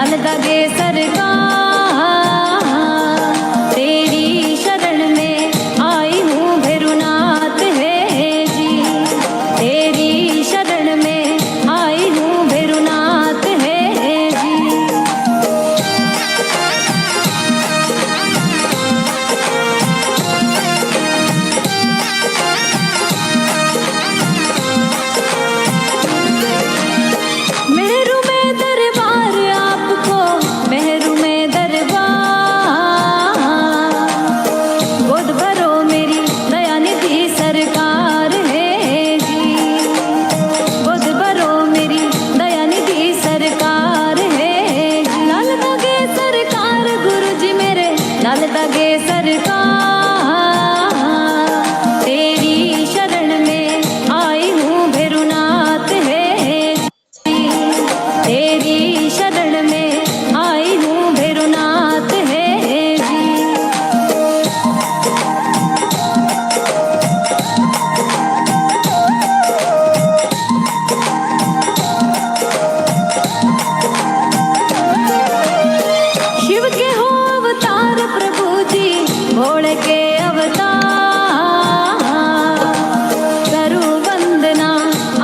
नल दगे सरकार, तेरी शरण में आई हूँ भैरुनाथ है जी, तेरी शरण में आई हूँ भैरुनाथ है जी। मेरू में दरबार आपको, मेहरू में दरबार, गोद भरो मेरी दयानिधि सरकार है जी, गोद भरो मेरी दयानिधि सरकार है जी। नल दगे सरकार गुरु जी मेरे, नल दगे सरकार, तेरी शरण में आई हूँ भैरुनाथ है जी, तेरी शरण में आई हूँ भैरुनाथ है जी। शिव के हो अवतार प्रभु जी, भोले के अवतार, करूं वंदना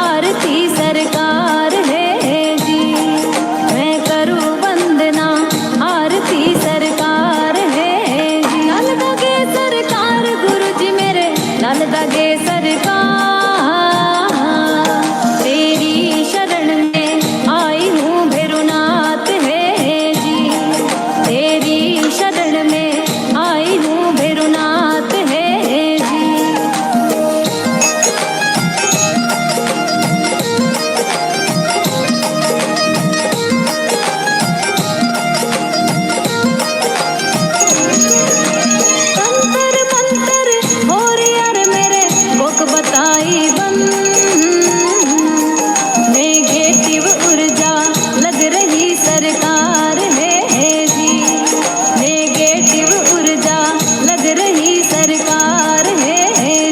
आरती सरकार है जी, मैं करूं वंदना आरती सरकार है जी। नल दगे सरकार गुरु जी मेरे, नल दगे सरकार, तेरी शरण में आई हूँ भैरुनाथ है जी, तेरी शरण में आई हूँ भैरुनाथ है जी। तंतर मंतर हो रे यार मेरे, बुक बताई बंद, नेगेटिव ऊर्जा लग रही सरकार है जी, नेगेटिव ऊर्जा लग रही सरकार है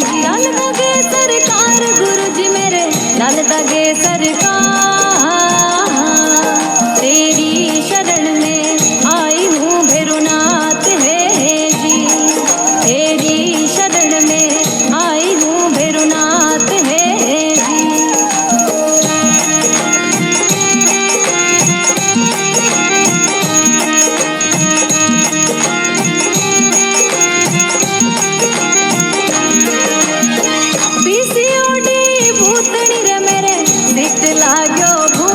जी। नल दगे सरकार गुरु जी मेरे, नल दगे सरकार, तेरी शरण में आई हूँ भैरुनाथ है जी, तेरी शरण में आई हूँ भैरुनाथ है जी। पीसीओडी भूतनी रे मेरे, सिट लाग्यो भू,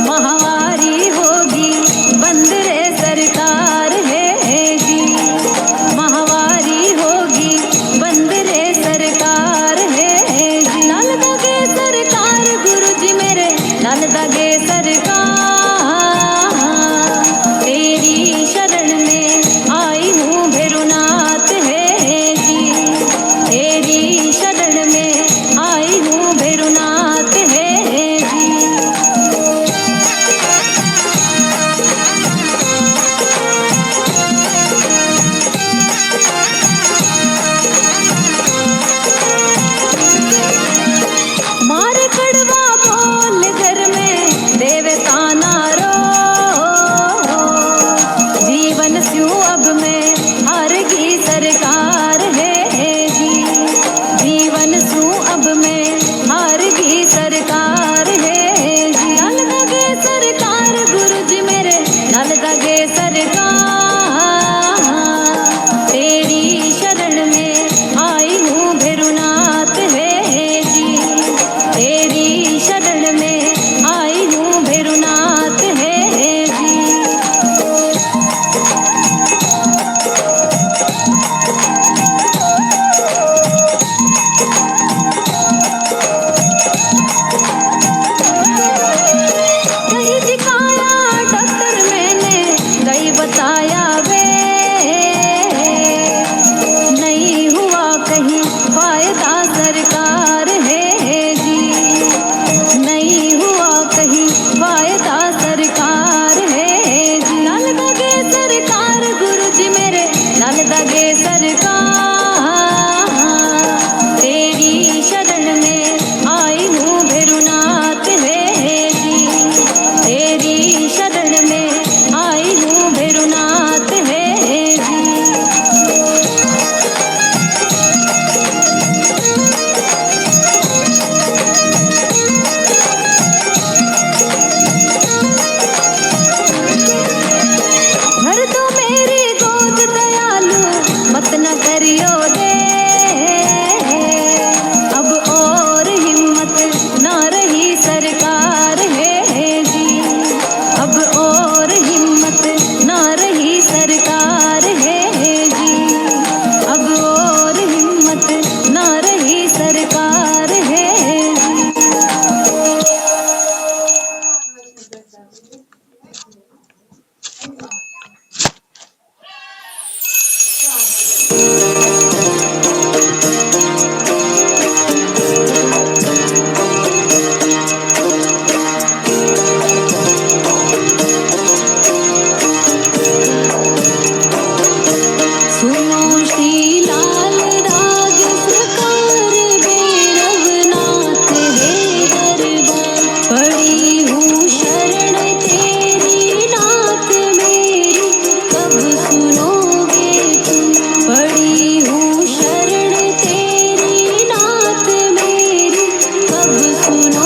महावारी होगी बंद रे सरकार है जी, महावारी होगी बंद रे सरकार है जी। नल दगे सरकार गुरु जी मेरे, नल दगे सरकार, तेरी शरण में आई हूँ भैरुनाथ है जी, तेरी शरण में आई हूँ भैरुनाथ है जी। मार कड़वा बोल घर में देवता सुनो